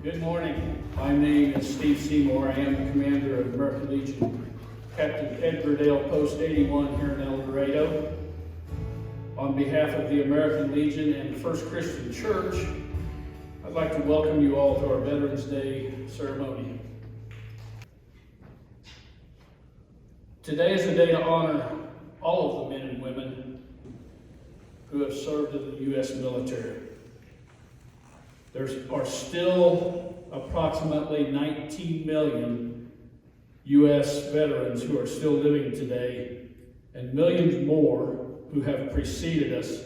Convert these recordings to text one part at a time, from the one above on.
Good morning. My name is Steve Seymour. I am the commander of American Legion, Captain Edwardale Post 81 here in El Dorado. On behalf of the American Legion and First Christian Church, I'd like to welcome you all to our Veterans Day ceremony. Today is a day to honor all of the men and women who have served in the U.S. military. There are still approximately 19 million U.S. veterans who are still living today, and millions more who have preceded us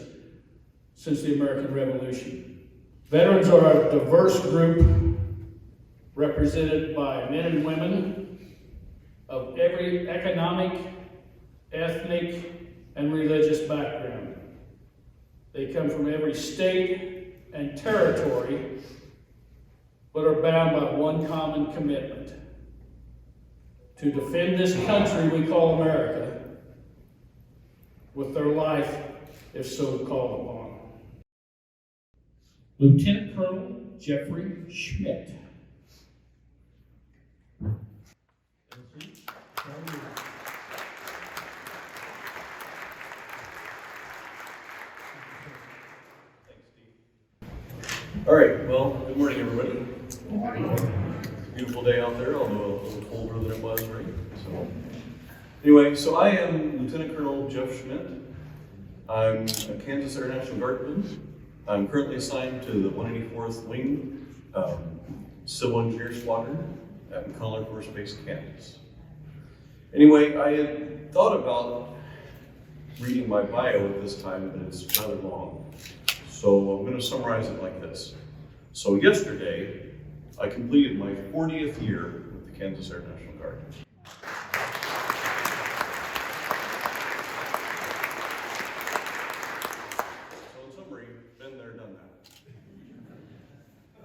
since the American Revolution. Veterans are a diverse group represented by men and women of every economic, ethnic, and religious background. They come from every state and territory, but are bound by one common commitment: to defend this country we call America with their life if so called upon. Lieutenant Colonel Jeffrey Schmidt. All right, well, good morning, everybody. Good morning. Beautiful day out there, although a little colder than it was, right? So, anyway, so I am Lieutenant Colonel Jeff Schmidt. I'm a Kansas Air National Guardsman. I'm currently assigned to the 184th Wing Civil Engineer Squadron at McConnell Air Force Base, Kansas. Anyway, I had thought about reading my bio at this time, but it's rather long. So I'm going to summarize it like this. So yesterday, I completed my 40th year with the Kansas Air National Guard. So in summary, been there, done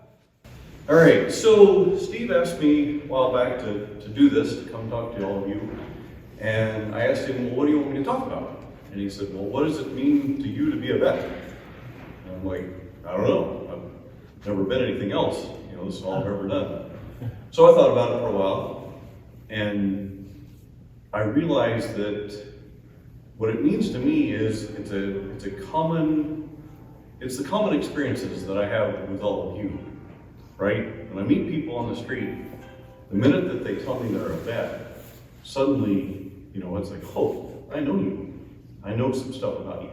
that. All right, so Steve asked me a while back to do this, to come talk to all of you. And I asked him, well, what do you want me to talk about? And he said, well, what does it mean to you to be a vet? I'm like, I don't know. I've never been anything else. You know, this is all I've ever done. So I thought about it for a while, and I realized that what it means to me is it's the common experiences that I have with all of you, right? When I meet people on the street, the minute that they tell me they're a vet, suddenly, you know, it's like, oh, I know you. I know some stuff about you.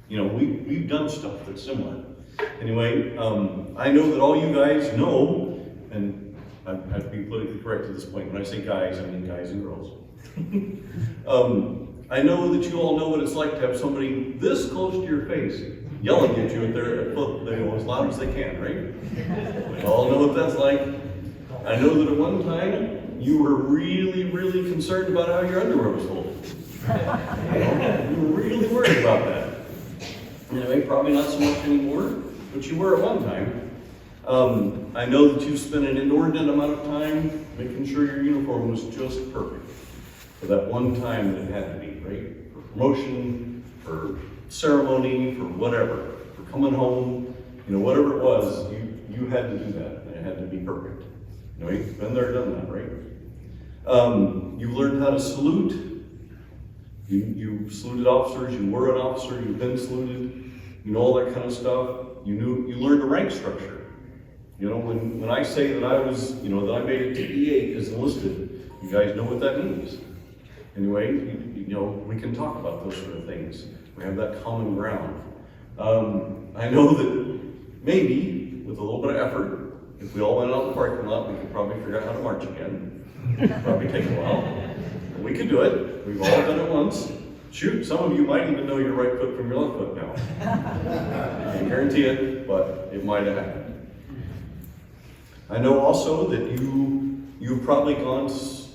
You know, we've done stuff that's similar. Anyway, I know that all you guys know, and I have to be politically correct at this point. When I say guys, I mean guys and girls. I know that you all know what it's like to have somebody this close to your face yelling at you as loud as they can, right? We all know what that's like. I know that at one time you were really, really concerned about how your underwear was folded. You were really worried about that. Anyway, probably not so much anymore, but you were at one time. I know that you spent an inordinate amount of time making sure your uniform was just perfect for that one time that it had to be, right? For promotion, for ceremony, for whatever, for coming home, you know, whatever it was, you had to do that, and it had to be perfect. Anyway, been there, done that, right? You learned how to salute. You saluted officers, you were an officer, you've been saluted, you know, all that kind of stuff. You learned a rank structure. You know, when I say that I was, you know, that I made it to E8 as enlisted, you guys know what that means. Anyway, you know, we can talk about those sort of things. We have that common ground. I know that maybe, with a little bit of effort, if we all went out in the parking lot, we could probably figure out how to march again. It'd probably take a while. We could do it. We've all done it once. Shoot, some of you might even know your right foot from your left foot now. I can't guarantee it, but it might have happened. I know also that you've probably gone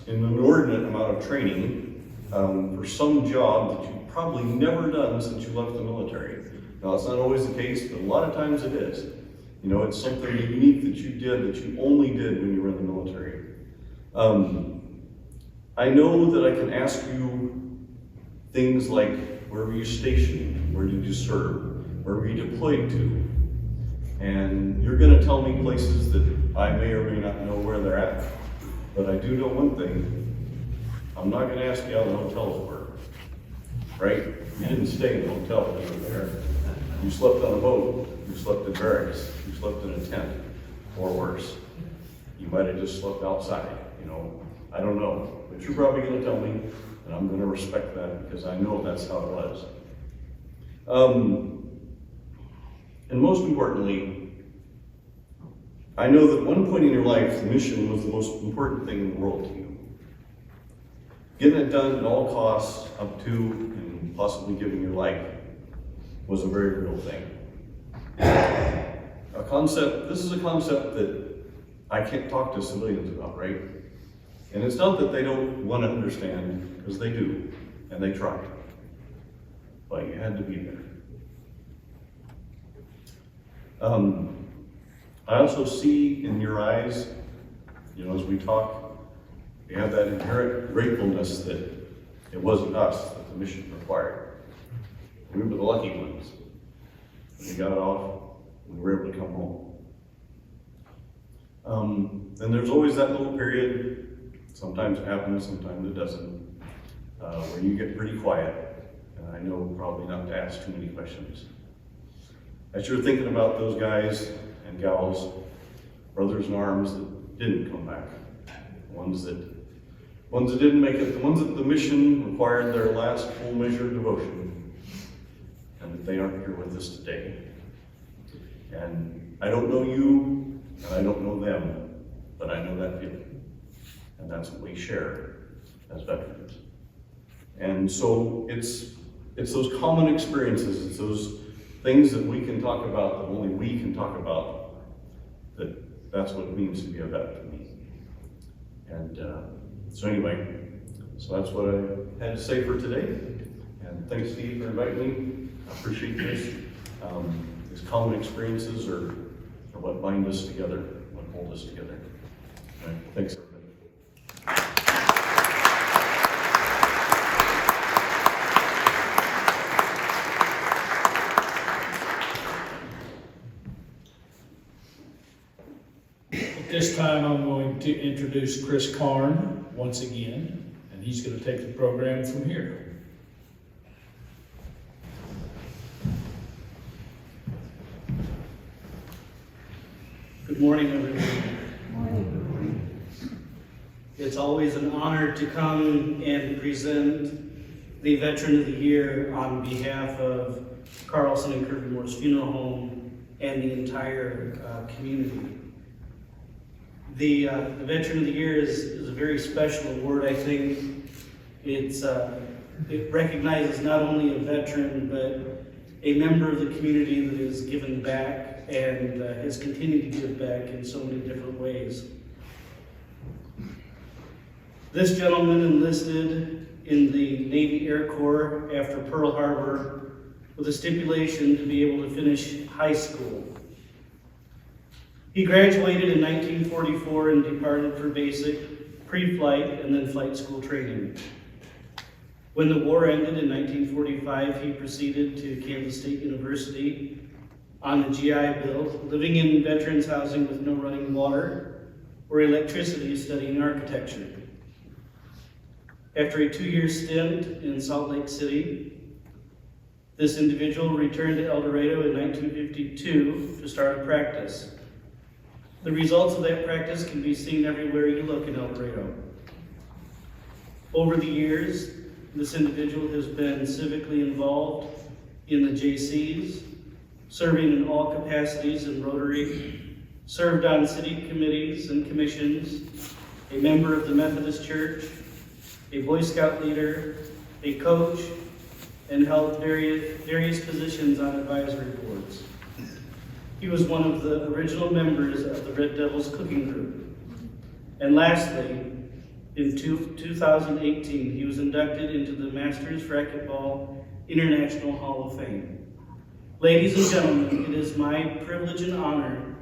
in an inordinate amount of training for some job that you've probably never done since you left the military. Now, it's not always the case, but a lot of times it is. You know, it's something unique that you did that you only did when you were in the military. I know that I can ask you things like, where were you stationed? Where did you serve? Where were you deployed to? And you're going to tell me places that I may or may not know where they're at, but I do know one thing. I'm not gonna ask you how the hotels were, right? You didn't stay in a hotel when you were there. You slept on a boat, you slept in barracks, you slept in a tent, or worse. You might have just slept outside, you know? I don't know, but you're probably gonna tell me, and I'm gonna respect that because I know that's how it was. And most importantly, I know that at one point in your life, the mission was the most important thing in the world to you. Getting it done at all costs, up to and possibly giving your life, was a very real thing. This is a concept that I can't talk to civilians about, right? And it's not that they don't want to understand, because they do, and they try. But you had to be there. I also see in your eyes, you know, as we talk, you have that inherent gratefulness that it wasn't us that the mission required. We were the lucky ones. We got off, we were able to come home. Then there's always that little period, sometimes it happens, sometimes it doesn't, where you get pretty quiet, and I know probably not to ask too many questions. As you're thinking about those guys and gals, brothers in arms that didn't come back, ones that didn't make it, the ones that the mission required their last full measure of devotion, and that they aren't here with us today. And I don't know you, and I don't know them, but I know that feeling. And that's what we share as veterans. And so it's those common experiences, it's those things that we can talk about, that only we can talk about, that's what it means to be a vet to me. And so anyway, so that's what I had to say for today. And thanks, Steve, for inviting me. I appreciate this. These common experiences are what bind us together, what hold us together. All right, thanks, everybody. At this time, I'm going to introduce Chris Karn once again, and he's going to take the program from here. Good morning, everyone. Good morning. It's always an honor to come and present the Veteran of the Year on behalf of Carlson and Prigmore's Funeral Home and the entire community. The Veteran of the Year is a very special award. I think it recognizes not only a veteran, but a member of the community that has given back and has continued to give back in so many different ways. This gentleman enlisted in the Navy Air Corps after Pearl Harbor with a stipulation to be able to finish high school. He graduated in 1944 and departed for basic, pre-flight, and then flight school training. When the war ended in 1945, he proceeded to Kansas State University on a GI Bill, living in veterans housing with no running water or electricity, studying architecture. After a 2-year stint in Salt Lake City, this individual returned to El Dorado in 1952 to start a practice. The results of that practice can be seen everywhere you look in El Dorado. Over the years, this individual has been civically involved in the JCs, serving in all capacities in Rotary, served on city committees and commissions, a member of the Methodist Church, a Boy Scout leader, a coach, and held various positions on advisory boards. He was one of the original members of the Red Devils Cooking Group. And lastly, in 2018, he was inducted into the Masters Racquetball International Hall of Fame. Ladies and gentlemen, it is my privilege and honor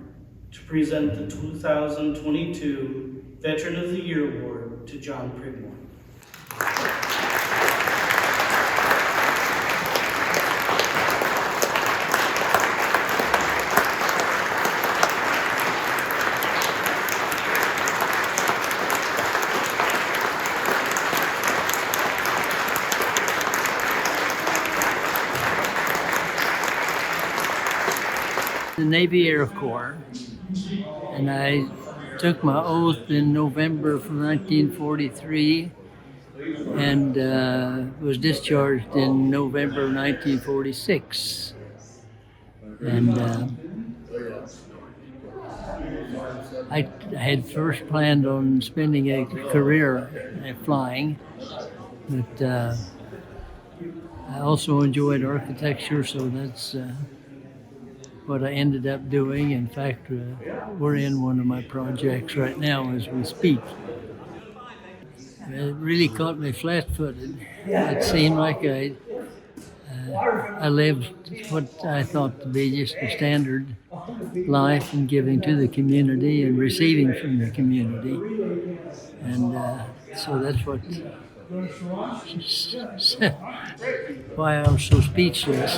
to present the 2022 Veteran of the Year Award to John Prigmore. the Navy Air Corps, and I took my oath in November from 1943 and was discharged in November 1946. And I had first planned on spending a career flying, but I also enjoyed architecture, so that's what I ended up doing. In fact, we're in one of my projects right now as we speak. It really caught me flat-footed. It seemed like I lived what I thought to be just a standard life and giving to the community and receiving from the community. And so that's what why I was so speechless.